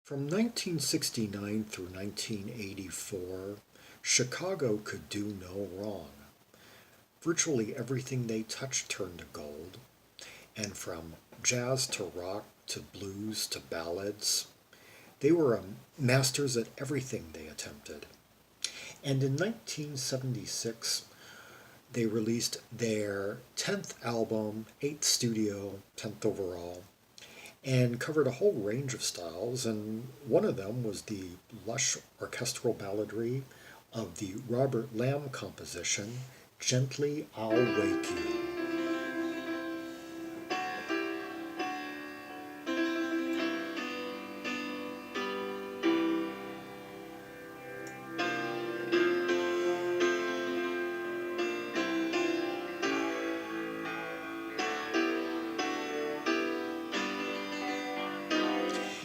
From 1969 through 1984, Chicago could do no wrong. Virtually everything they touched turned to gold, and from jazz to rock to blues to ballads, they were masters at everything they attempted. And in 1976, they released their 10th album, 8th studio, 10th overall, and covered a whole range of styles, and one of them was the lush orchestral balladry of the Robert Lamm composition, Gently I'll Wake You.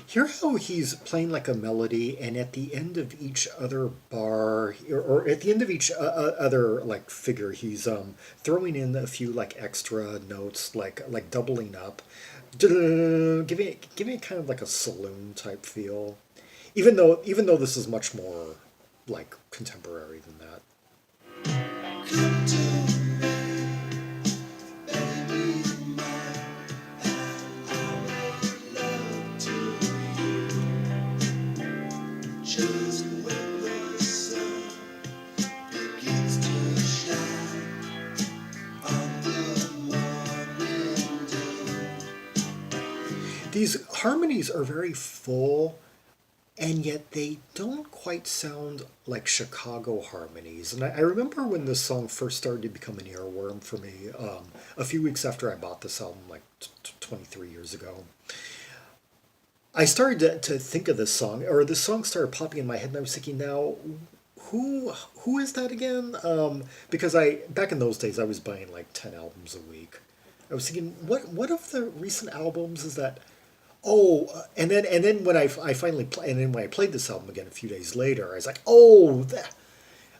Hear how he's playing like a melody, and at the end of each other bar, or at the end of each other like figure, he's throwing in a few like extra notes, like doubling up, giving it kind of like a saloon type feel. Even though this is much more like contemporary than that. These harmonies are very full, and yet they don't quite sound like Chicago harmonies. And I remember when this song first started to become an earworm for me, a few weeks after I bought this album, like 23 years ago. I started to think of this song, or this song started popping in my head, and I was thinking, now, who is that again? Because back in those days I was buying like 10 albums a week. I was thinking, what of the recent albums is that? Oh, and then when I finally and then when I played this album again a few days later, I was like, oh, that.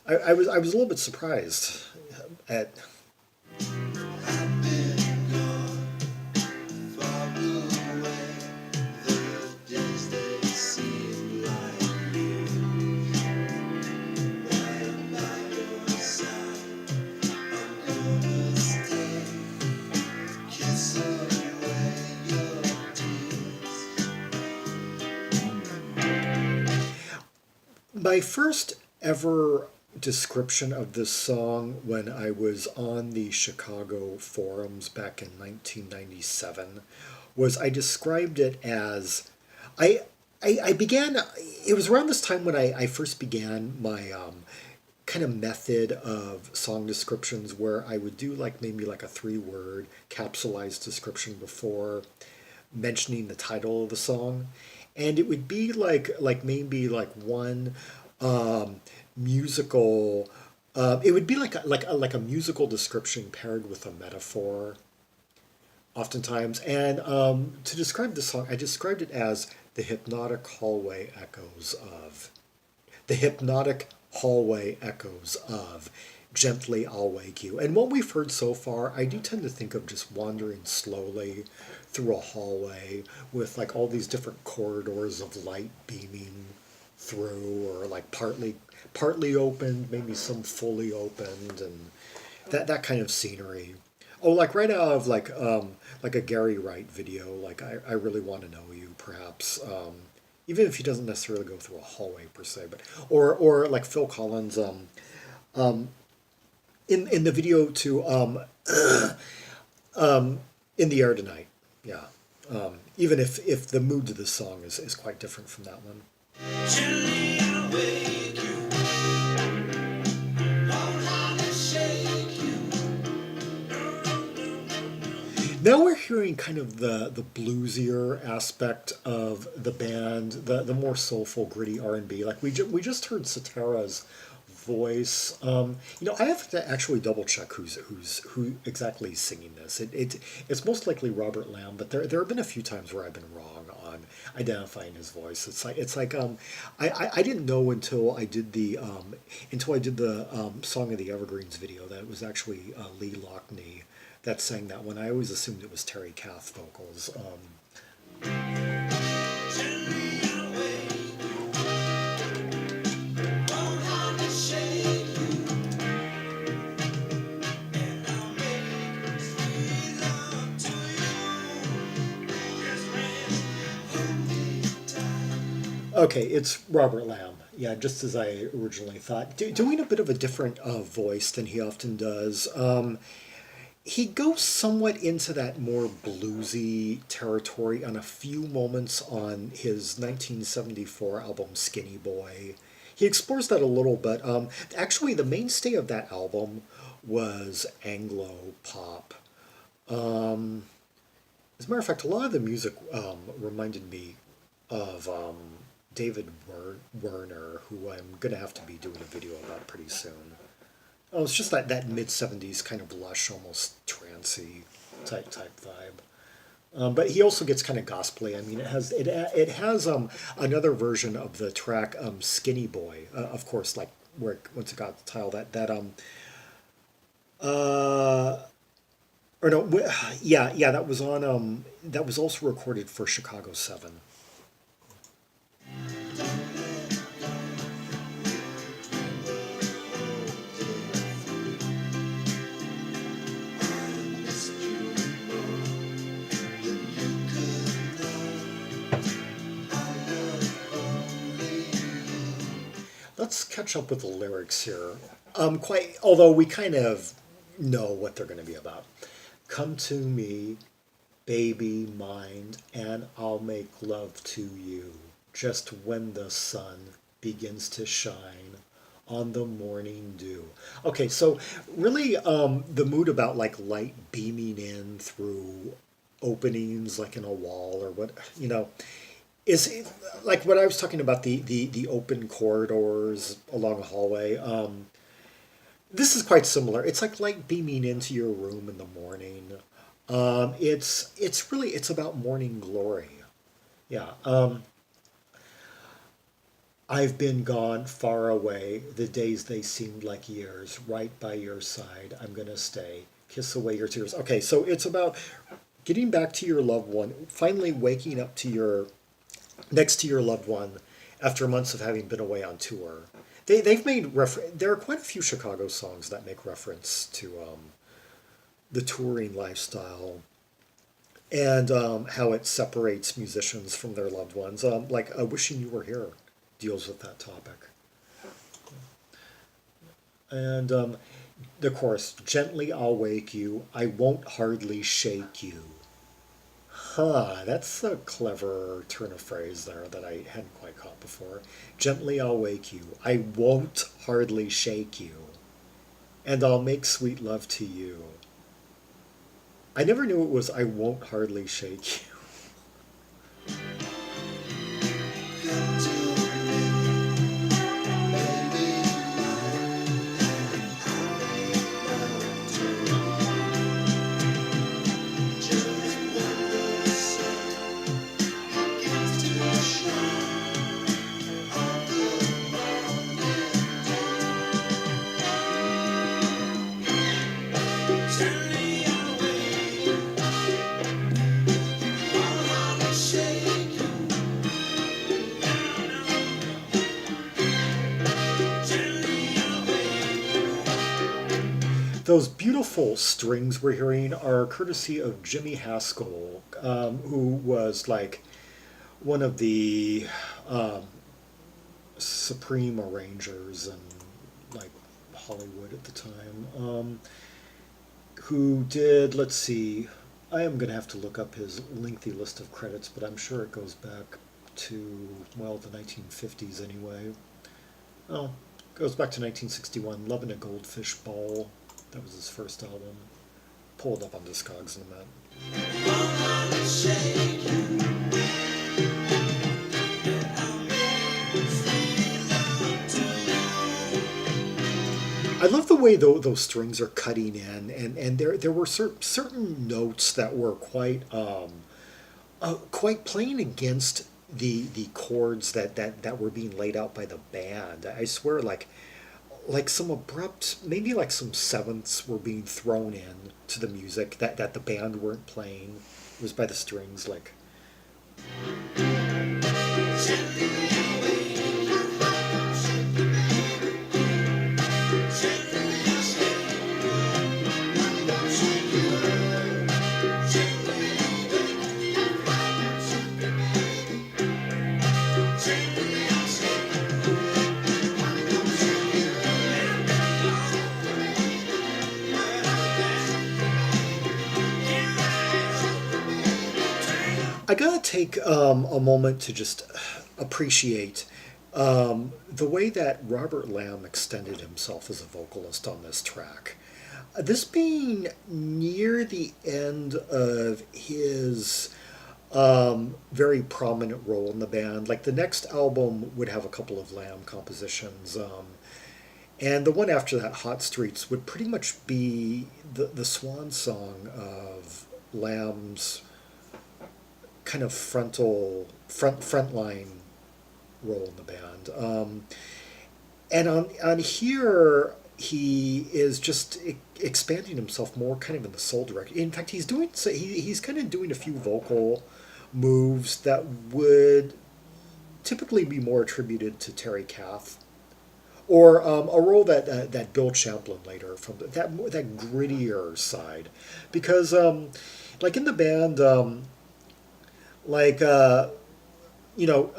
I was a little bit surprised at. My first ever description of this song when I was on the Chicago forums back in 1997 was I described it as I I began. It was around this time when I first began my kind of method of song descriptions where I would do like maybe like a 3 word capsulized description before mentioning the title of the song, and it would be like maybe like one um, musical. It would be like a musical description paired with a metaphor, oftentimes. And to describe the song, I described it as the hypnotic hallway echoes of the hypnotic hallway echoes of Gently I'll Wake You. And what we've heard so far, I do tend to think of just wandering slowly through a hallway with like all these different corridors of light beaming through, or like partly opened, maybe some fully opened, and that kind of scenery. Oh, like right out of like a Gary Wright video, like I really want to know you, perhaps. Even if he doesn't necessarily go through a hallway per se, but or like Phil Collins um, in the video to In the Air Tonight. Yeah. Even if the mood to this song is quite different from that one. Gently I'll wake you, won't harm and shake you. Now we're hearing kind of the bluesier aspect of the band, the more soulful, gritty R&B. Like we just heard Cetera's voice. I have to actually double check who exactly is singing this. It's most likely Robert Lamm, but there have been a few times where I've been wrong on identifying his voice. It's like I didn't know until I did the Song of the Evergreens video that it was actually Lee Loughnane that sang that one. I always assumed it was Terry Kath vocals. Okay, it's Robert Lamb. Yeah, just as I originally thought. Doing a bit of a different voice than he often does. He goes somewhat into that more bluesy territory on a few moments on his 1974 album Skinny Boy. He explores that a little bit. Actually, the mainstay of that album was Anglo pop. As a matter of fact, a lot of the music reminded me of David Werner, who I'm going to have to be doing a video about pretty soon. Oh, it's just that mid '70s kind of lush, almost trancy type vibe. But he also gets kind of gospely. I mean, it has another version of the track "Skinny Boy," of course, like where once it got the title uh or no yeah, that was on that was also recorded for Chicago 7. Let's catch up with the lyrics here. Quite, although we kind of know what they're going to be about. Come to me, baby mind, and I'll make love to you just when the sun begins to shine on the morning dew. Okay, so really the mood about like light beaming in through openings like in a wall or what, is it, like what I was talking about the open corridors along a hallway. This is quite similar. It's like light beaming into your room in the morning. It's about morning glory. Yeah. I've been gone far away. The days they seemed like years. Right by your side, I'm gonna stay. Kiss away your tears. Okay, so it's about getting back to your loved one, finally waking up to your next to your loved one after months of having been away on tour. They've made there are quite a few Chicago songs that make reference to the touring lifestyle and how it separates musicians from their loved ones. Like "Wishing You Were Here" deals with that topic. And the chorus: "Gently I'll wake you, I won't hardly shake you." Huh, that's a clever turn of phrase there that I hadn't quite caught before. Gently I'll wake you, I won't hardly shake you, and I'll make sweet love to you. I never knew it was I won't hardly shake you. Those beautiful strings we're hearing are courtesy of Jimmie Haskell, who was like one of the um, supreme arrangers in like Hollywood at the time. Who did, let's see, I am going to have to look up his lengthy list of credits, but I'm sure it goes back to, well, the 1950s anyway. Oh, goes back to 1961, Love in a Goldfish Bowl. That was his first album. Pull it up on Discogs in a minute. I love the way those strings are cutting in, and there were certain notes that were quite playing against the chords that were being laid out by the band. I swear, like some abrupt, maybe like some sevenths were being thrown in to the music that the band weren't playing. It was by the strings, like. I gotta take a moment to just appreciate the way that Robert Lamm extended himself as a vocalist on this track. This being near the end of his very prominent role in the band. Like the next album would have a couple of Lamm compositions, and the one after that, Hot Streets, would pretty much be the swan song of Lamb's kind of frontline role in the band. And on here, he is just expanding himself more, kind of in the soul direction. In fact, he's kind of doing a few vocal moves that would typically be more attributed to Terry Kath, or a role that Bill Champlin later from that grittier side, because like in the band, like you know.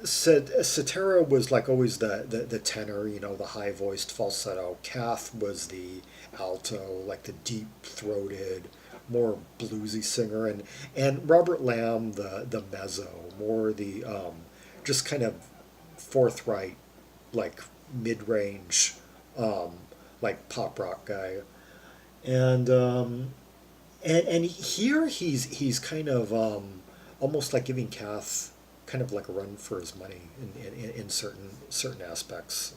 Cetera was like always the tenor, the high voiced falsetto. Kath was the alto, like the deep throated, more bluesy singer, and Robert Lamm the mezzo, more the just kind of forthright, like mid range, like pop rock guy, and and here he's kind of almost like giving Kath kind of like a run for his money in certain aspects.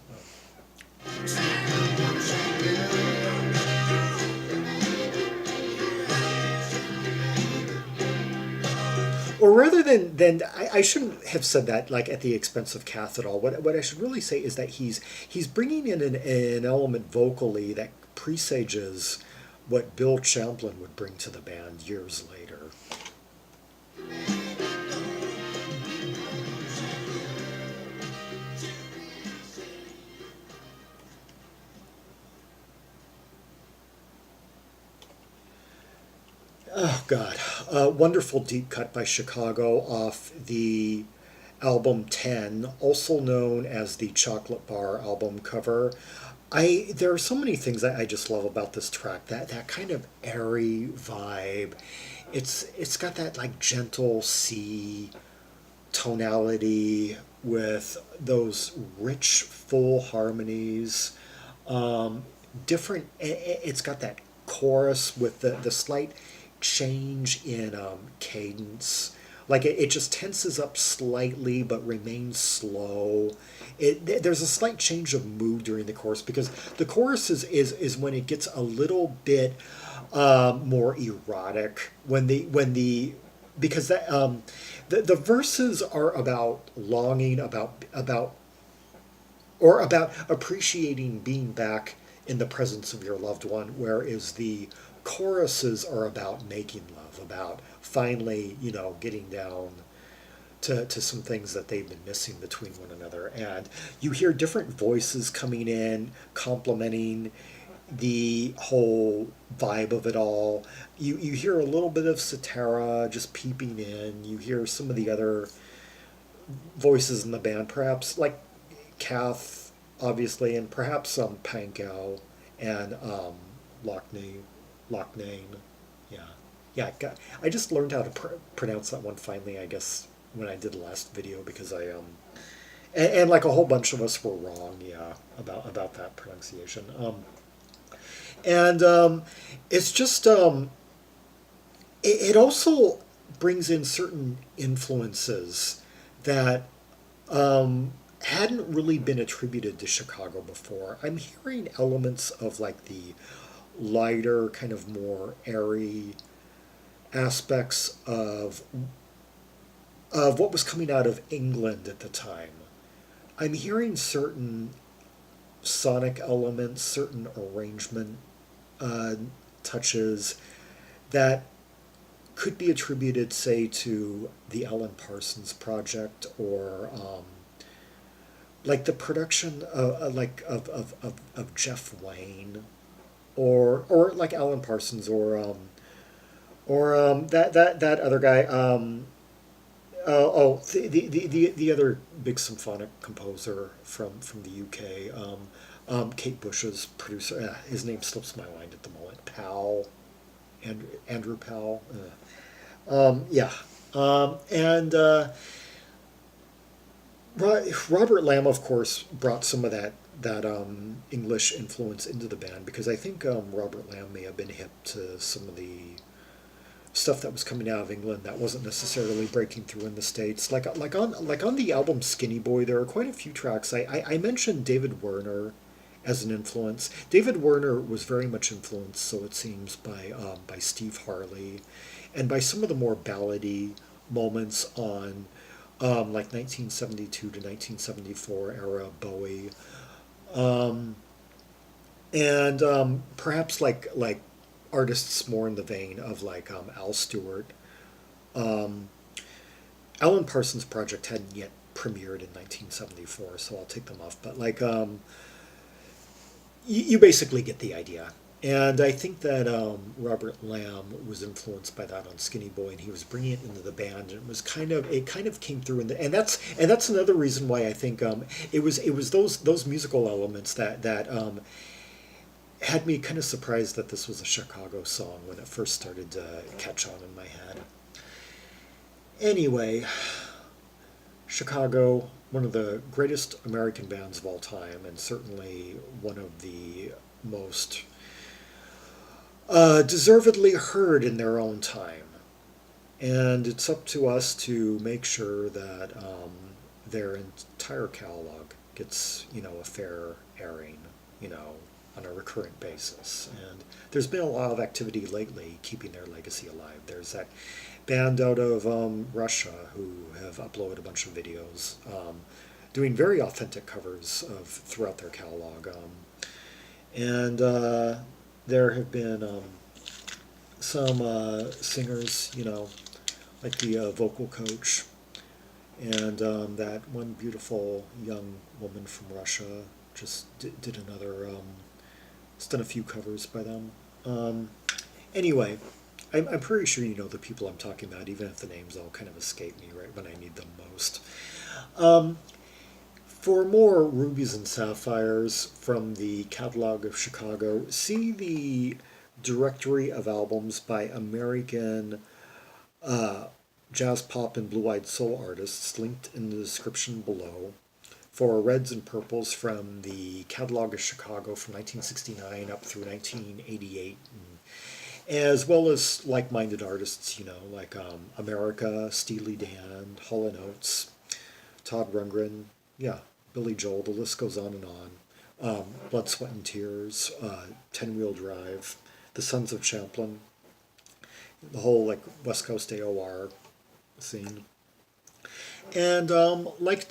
Or rather than I shouldn't have said that like at the expense of Kath at all. What I should really say is that he's bringing in an element vocally that presages what Bill Champlin would bring to the band years later. Oh God, wonderful deep cut by Chicago off the album 10, also known as the Chocolate Bar album cover. There are so many things that I just love about this track. That kind of airy vibe. It's got that like gentle C tonality with those rich full harmonies. Different. It's got that chorus with the slight change in cadence. Like it just tenses up slightly but remains slow. There's a slight change of mood during the chorus, because the chorus is when it gets a little bit more erotic, because the verses are about longing, about appreciating being back in the presence of your loved one, whereas the choruses are about making love, about finally, getting down to some things that they've been missing between one another. And you hear different voices coming in, complementing the whole vibe of it all. You hear a little bit of Cetera just peeping in. You hear some of the other voices in the band, perhaps like Kath, obviously, and perhaps some Pankow and Loughnane. Yeah. Yeah, I just learned how to pronounce that one finally, I guess, when I did the last video, because and like a whole bunch of us were wrong, yeah, about that pronunciation. And it's just it also brings in certain influences that hadn't really been attributed to Chicago before. I'm hearing elements of like the lighter, kind of more airy aspects of what was coming out of England at the time. I'm hearing certain sonic elements, certain arrangement touches that could be attributed, say, to the Alan Parsons project, or like the production of Jeff Wayne, or like Alan Parsons, or that other guy. The other big symphonic composer from the UK, Kate Bush's producer. His name slips my mind at the moment. Powell, Andrew Powell. Yeah. And Robert Lamm, of course, brought some of that English influence into the band because I think Robert Lamm may have been hip to some of the stuff that was coming out of England that wasn't necessarily breaking through in the States. Like on the album Skinny Boy, there are quite a few tracks. I mentioned David Werner as an influence. David Werner was very much influenced, so it seems, by Steve Harley, and by some of the more ballady moments on like 1972 to 1974 era Bowie, um, and perhaps like artists more in the vein of like Al Stewart. Um, Alan Parsons' Project hadn't yet premiered in 1974, so I'll take them off. But like you basically get the idea. And I think that Robert Lamm was influenced by that on Skinny Boy, and he was bringing it into the band, and it kind of came through, and that's another reason why I think it was those musical elements that had me kind of surprised that this was a Chicago song when it first started to catch on in my head. Anyway, Chicago, one of the greatest American bands of all time, and certainly one of the most deservedly heard in their own time. And it's up to us to make sure that their entire catalog gets, a fair airing, on a recurrent basis. And there's been a lot of activity lately keeping their legacy alive. There's that band out of Russia who have uploaded a bunch of videos doing very authentic covers of throughout their catalog. And there have been some singers, like the vocal coach, and that one beautiful young woman from Russia just did another, just done a few covers by them. Anyway, I'm pretty sure you know the people I'm talking about, even if the names all kind of escape me right when I need them most. Um, for more rubies and sapphires from the catalog of Chicago, see the directory of albums by American uh, jazz pop and blue-eyed soul artists linked in the description below. For reds and purples from the catalog of Chicago from 1969 up through 1988, as well as like-minded artists, like America, Steely Dan, Hall & Oates, Todd Rundgren, yeah, Billy Joel, the list goes on and on. Blood, Sweat and Tears, Ten Wheel Drive, The Sons of Champlin, the whole like West Coast AOR scene. And like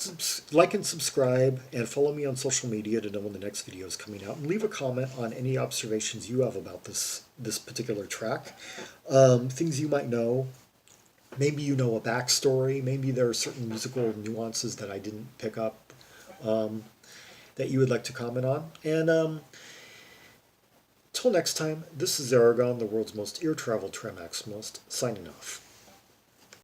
and subscribe, and follow me on social media to know when the next video is coming out. And leave a comment on any observations you have about this particular track, things you might know. Maybe you know a backstory. Maybe there are certain musical nuances that I didn't pick up that you would like to comment on. And till next time, this is Zaragon, the world's most ear-traveled tram maximalist, signing off.